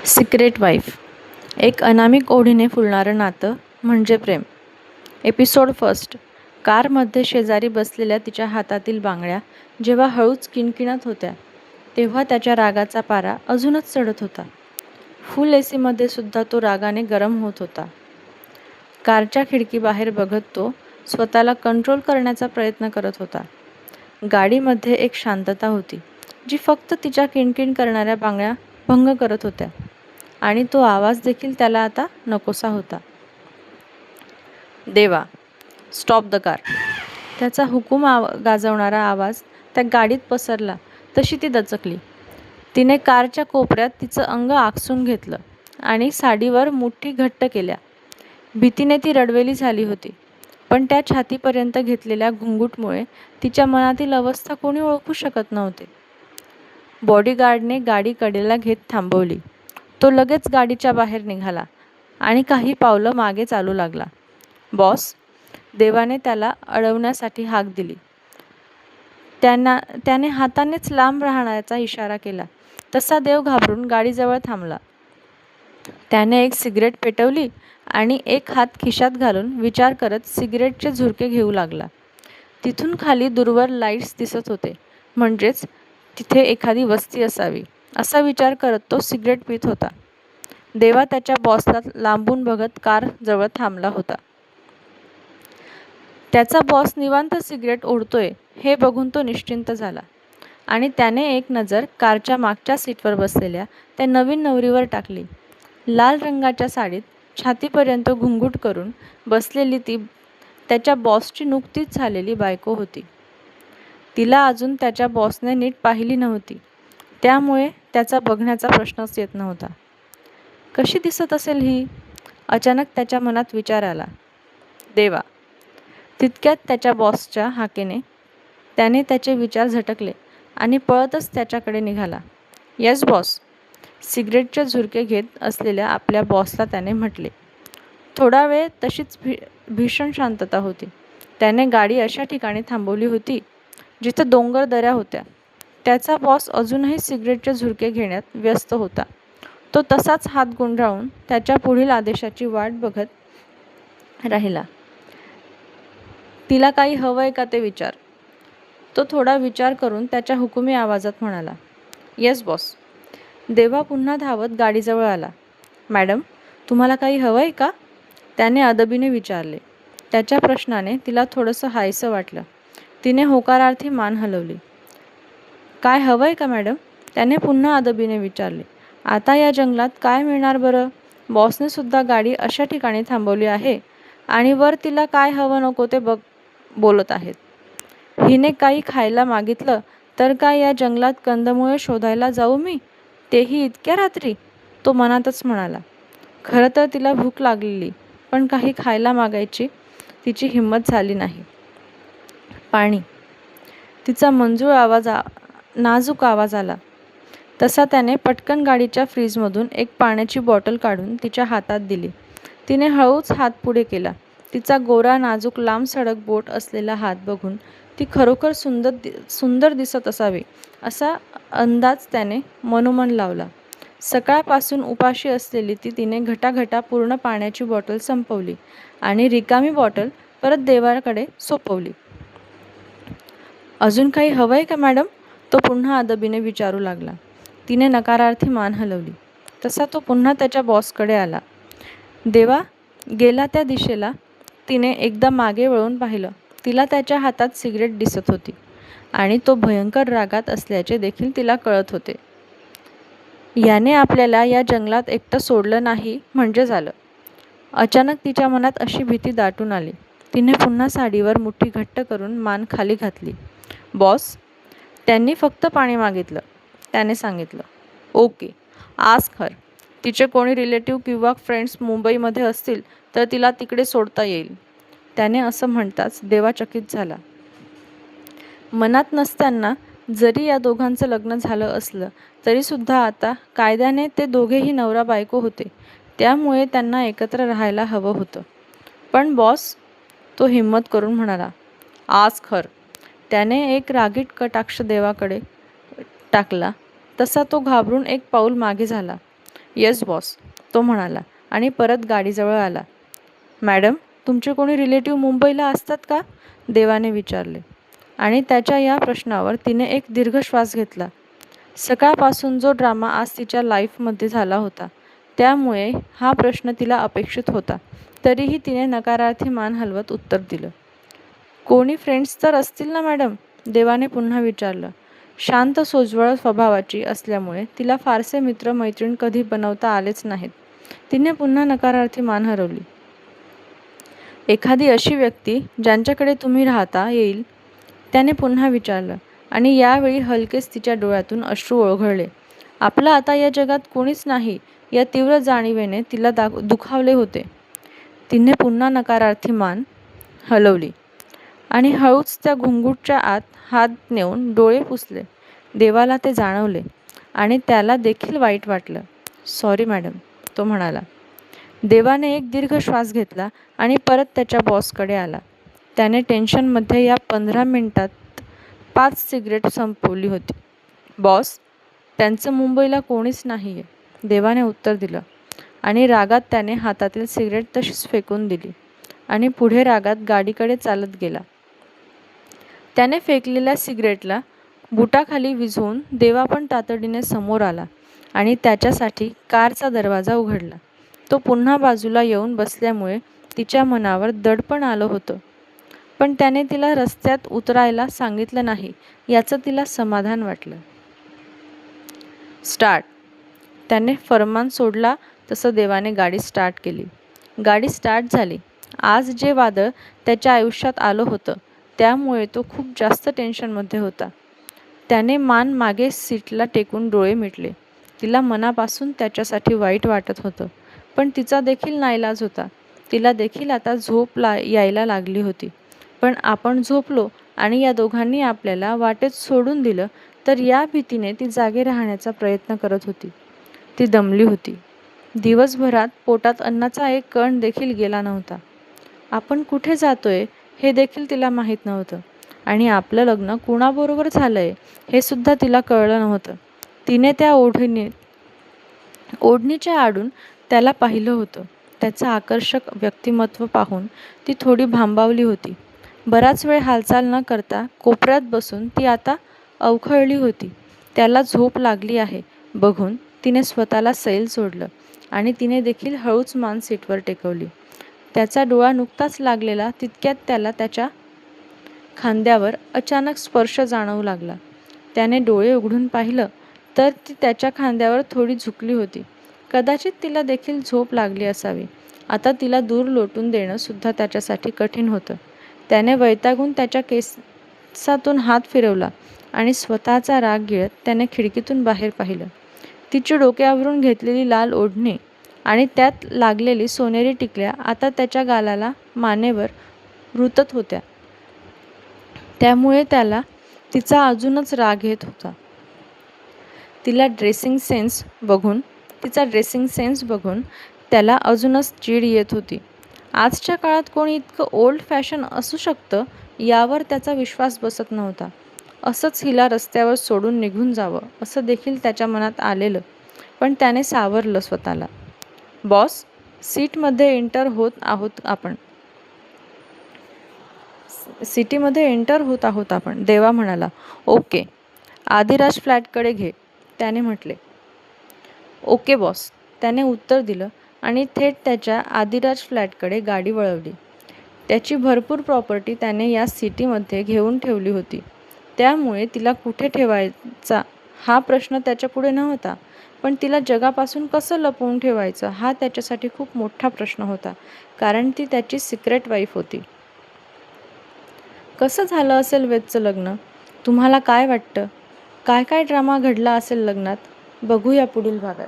Secret wife. एक अनामिक ओढीने फुलणारं नातं म्हणजे प्रेम. Episode first. कारमध्ये शेजारी बसलेल्या तिच्या हातातील बांगड्या जेव्हा हळूच किणकिणत होत्या तेव्हा त्याच्या रागाचा पारा अजूनच चढत होता. फुल एसीमध्ये सुद्धा तो रागाने गरम होत होता. कारच्या खिडकीबाहेर बघत तो स्वतःला कंट्रोल करण्याचा प्रयत्न करत होता. गाडीमध्ये एक शांतता होती जी फक्त तिच्या किणकिण करणाऱ्या बांगड्या भंग करत होत्या आणि तो आवाज देखील त्याला आता नकोसा होता. देवा, स्टॉप द कार. त्याचा हुकूम गाजवणारा आवाज त्या गाडीत पसरला तशी ती दचकली. तिने कारच्या कोपऱ्यात तिचं अंग आकसून घेतलं आणि साडीवर मुठी घट्ट केल्या. भीतीने ती रडवेली झाली होती, पण त्या छातीपर्यंत घेतलेल्या घुंगूटमुळे तिच्या मनातील अवस्था कोणी ओळखू शकत नव्हते. बॉडीगार्डने गाडी कडेला घेत थांबवली. तो लगेच गाडीच्या बाहेर निघाला आणि काही पावलं मागे चालू लागला. बॉस, देवाने त्याला अडवण्यासाठी हाक दिली. त्याने हातानेच लांब राहण्याचा इशारा केला. तसा देव घाबरून गाडीजवळ थांबला. त्याने एक सिगरेट पेटवली आणि एक हात खिशात घालून विचार करत सिगरेटचे झुरके घेऊ लागला. तिथून खाली दूरवर लाईट्स दिसत होते, म्हणजेच तिथे एखादी वस्ती असावी असा विचार करत तो सिगरेट पित होता. देवा त्याच्या बॉसला लांबून बघत कार जवळ थांबला होता. त्याचा बॉस निवांत सिगरेट ओढतोय हे बघून तो निश्चिंत झाला आणि त्याने एक नजर कारच्या मागच्या सीटवर बसलेल्या त्या नवीन नवरीवर टाकली. लाल रंगाच्या साडीत छातीपर्यंत घुंगूट करून बसलेली ती त्याच्या बॉसची नुकतीच झालेली बायको होती. तिला अजून त्याच्या बॉसने नीट पाहिली नव्हती, त्यामुळे त्याचा बघण्याचा प्रश्नच येत नव्हता. कशी दिसत असेल ही? अचानक त्याच्या मनात विचार आला. देवा. तितक्यात त्याच्या बॉसच्या हाकेने त्याने त्याचे विचार झटकले आणि पळतच त्याच्याकडे निघाला. येस बॉस, सिगरेटचे झुरके घेत असलेल्या आपल्या बॉसला त्याने म्हटले. थोडा वेळ तशीच भीषण शांतता होती. त्याने गाडी अशा ठिकाणी थांबवली होती जिथे डोंगर दऱ्या होत्या. त्याचा बॉस अजूनही सिगरेटचे झुरके घेण्यात व्यस्त होता. तो तसाच हात गुंडाळून त्याच्या पुढील आदेशाची वाट बघत राहिला. तिला काही हवंय का ते विचार. तो थोडा विचार करून त्याच्या हुकुमी आवाजात म्हणाला. Yes boss. देवा पुन्हा धावत गाडीजवळ आला. मॅडम, तुम्हाला काही हवंय का? त्याने अदबीने विचारले. त्याच्या प्रश्नाने तिला थोडंसं हायसं वाटलं. तिने होकारार्थी मान हलवली. काय हवंय का मॅडम? त्याने पुन्हा अदबीने विचारले. आता या जंगलात काय मिळणार बरं? बॉसने सुद्धा गाडी अशा ठिकाणी थांबवली आहे आणि वर तिला काय हवं नको ते बोलत आहेत. हिने काही खायला मागितलं तर काय या जंगलात कंदमुळे शोधायला जाऊ मी, तेही इतक्या रात्री? तो मनातच म्हणाला. खरं तर तिला भूक लागलेली, पण काही खायला मागायची तिची हिंमत झाली नाही. पाणी. तिचा मंजूळ नाजूक आवाज आला. तसा त्याने पटकन गाडीच्या फ्रीजमधून एक पाण्याची बॉटल काढून तिच्या हातात दिली. तिने हळूच हात पुढे केला. तिचा गोरा नाजूक लांब सडक बोट असलेला हात बघून ती खरोखर सुंदर दिसत असावी असा अंदाज त्याने मनोमन लावला. सकाळपासून उपाशी असलेली तिने घटाघटा पूर्ण पाण्याची बॉटल संपवली आणि रिकामी बॉटल परत देवाकडे सोपवली. अजून काही हवंय का मॅडम? तो पुन्हा अदबीने विचारू लागला. तिने नकारार्थी मान हलवली. तसा तो पुन्हा त्याच्या बॉसकडे आला. देवा गेला त्या दिशेला तिने एकदा मागे वळून पाहिलं. तिला त्याच्या हातात सिगरेट दिसत होती आणि तो भयंकर रागात असल्याचे देखील तिला कळत होते. याने आपल्याला या जंगलात एकटं सोडलं नाही म्हणजे झालं. अचानक तिच्या मनात अशी भीती दाटून आली. तिने पुन्हा साडीवर मुठी घट्ट करून मान खाली घातली. बॉस, त्यांनी फक्त पाणी मागितलं, त्याने सांगितलं. Okay, ask her. तिचे कोणी रिलेटिव्ह किंवा फ्रेंड्स मुंबईमध्ये असतील तर तिला तिकडे सोडता येईल. त्याने असं म्हणताच देवा चकित झाला. मनात नसताना जरी या दोघांचं लग्न झालं असलं तरीसुद्धा आता कायद्याने ते दोघेही नवरा बायको होते, त्यामुळे त्यांना एकत्र राहायला हवं होतं. पण बॉस, तो हिम्मत करून म्हणाला. Ask her. त्याने एक रागीट कटाक्ष देवाकडे टाकला. तसा तो घाबरून एक पाऊल मागे झाला. येस बॉस, तो म्हणाला आणि परत गाडीजवळ आला. मॅडम, तुमचे कोणी रिलेटिव्ह मुंबईला असतात का? देवाने विचारले. आणि त्याच्या या प्रश्नावर तिने एक दीर्घ श्वास घेतला. सकाळपासून जो ड्रामा आज तिच्या लाईफमध्ये झाला होता, त्यामुळे हा प्रश्न तिला अपेक्षित होता. तरीही तिने नकारार्थी मान हलवत उत्तर दिलं. कोणी फ्रेंड्स तर असतील ना मॅडम? देवाने पुन्हा विचारलं. शांत सोज्वळ स्वभावाची असल्यामुळे तिला फारसे मित्र-मैत्रीण कधी बनवता आलेच नाहीत. तिने पुन्हा नकारार्थी मान हलवली. एखादी अशी व्यक्ती ज्यांच्याकडे तुम्ही राहता येईल? त्याने पुन्हा विचारलं आणि यावेळी हलकेच तिच्या डोळ्यातून अश्रू ओघळले. आपलं आता या जगात कोणीच नाही या तीव्र जाणीवेने तिला दुखावले होते. तिने पुन्हा नकारार्थी मान हलवली आणि हळूच त्या घुंगूटच्या आत हात नेऊन डोळे पुसले. देवाला ते जाणवले आणि त्याला देखील वाईट वाटलं. सॉरी मॅडम, तो म्हणाला. देवाने एक दीर्घ श्वास घेतला आणि परत त्याच्या बॉसकडे आला. त्याने टेन्शनमध्ये या 15 मिनिटात 5 सिगरेट संपवली होती. बॉस, त्यांचं मुंबईला कोणीच नाही आहे, देवाने उत्तर दिलं आणि रागात त्याने हातातील सिगरेट तशीच फेकून दिली आणि पुढे रागात गाडीकडे चालत गेला. त्याने फेकलेल्या सिगरेटला बुटाखाली विझवून देवा पण तातडीने समोर आला आणि त्याच्यासाठी कारचा दरवाजा उघडला. तो पुन्हा बाजूला येऊन बसल्यामुळे तिच्या मनावर दडपण आलं होतं. पण त्याने तिला रस्त्यात उतरायला सांगितलं नाही याचं तिला समाधान वाटलं. स्टार्ट, त्याने फरमान सोडला तसं देवाने गाडी स्टार्ट केली. गाडी स्टार्ट झाली. आज जे वादळ त्याच्या आयुष्यात आलं होतं त्यामुळे तो खूप जास्त टेन्शनमध्ये होता. त्याने मान मागे सीटला टेकून डोळे मिटले. तिला मनापासून त्याच्यासाठी वाईट वाटत होतं, पण तिचा देखील नाईलाज होता. तिला देखील आता झोप यायला लागली होती. पण आपण झोपलो आणि या दोघांनी आपल्याला वाटेत सोडून दिलं तर या भीतीने ती जागे राहण्याचा प्रयत्न करत होती. ती दमली होती. दिवसभरात पोटात अन्नाचा एक कण देखील गेला नव्हता. आपण कुठे जातोय हे देखील तिला माहीत नव्हतं आणि आपलं लग्न कुणाबरोबर झालंय हे सुद्धा तिला कळलं नव्हतं. तिने त्या ओढणीच्या आडून त्याला पाहिलं होतं. त्याचं आकर्षक व्यक्तिमत्व पाहून ती थोडी भांबावली होती. बराच वेळ हालचाल न करता कोपऱ्यात बसून ती आता अवखळली होती. त्याला झोप लागली आहे बघून तिने स्वतःला सैल सोडलं आणि तिने देखील हळूच मान सीटवर टेकवली. त्याचा डोळा नुकताच लागलेला तितक्यात त्याला त्याच्या खांद्यावर अचानक स्पर्श जाणवू लागला. त्याने डोळे उघडून पाहिलं तर ती त्याच्या खांद्यावर थोडी झुकली होती. कदाचित तिला देखील झोप लागली असावी. आता तिला दूर लोटून देणं सुद्धा त्याच्यासाठी कठीण होतं. त्याने वैतागून त्याच्या केसातून हात फिरवला आणि स्वतःचा राग गिळत त्याने खिडकीतून बाहेर पाहिलं. तिची डोक्यावरून घेतलेली लाल ओढणी आणि त्यात लागलेली सोनेरी टिकल्या आता त्याच्या गालाला मानेवर रुतत होत्या. त्यामुळे त्याला तिचा अजूनच राग येत होता. तिचा ड्रेसिंग सेन्स बघून त्याला अजूनच चीड येत होती. आजच्या काळात कोणी इतकं ओल्ड फॅशन असू शकतं यावर त्याचा विश्वास बसत नव्हता. असंच हिला रस्त्यावर सोडून निघून जावं असं देखील त्याच्या मनात आलेलं, पण त्याने सावरलं स्वतःला. बॉस, सिटीमध्ये एंटर होत आहोत आपण, देवा म्हणाला. ओके, आदिराज फ्लॅटकडे घे, त्याने म्हटले. ओके बॉस, त्याने उत्तर दिलं आणि थेट त्याच्या आदिराज फ्लॅटकडे गाडी वळवली. त्याची भरपूर प्रॉपर्टी त्याने या सिटीमध्ये घेऊन ठेवली होती. त्यामुळे तिला कुठे ठेवायचा हा प्रश्न त्याच्यापुढे नव्हता. पण तिला जगापासून कसं लपवून ठेवायचं हा त्याच्यासाठी खूप मोठा प्रश्न होता, कारण ती त्याची सिक्रेट वाईफ होती. कसं झालं असेल वेदचं लग्न? तुम्हाला काय वाटतं? काय काय ड्रामा घडला असेल लग्नात? बघूया पुढील भागात.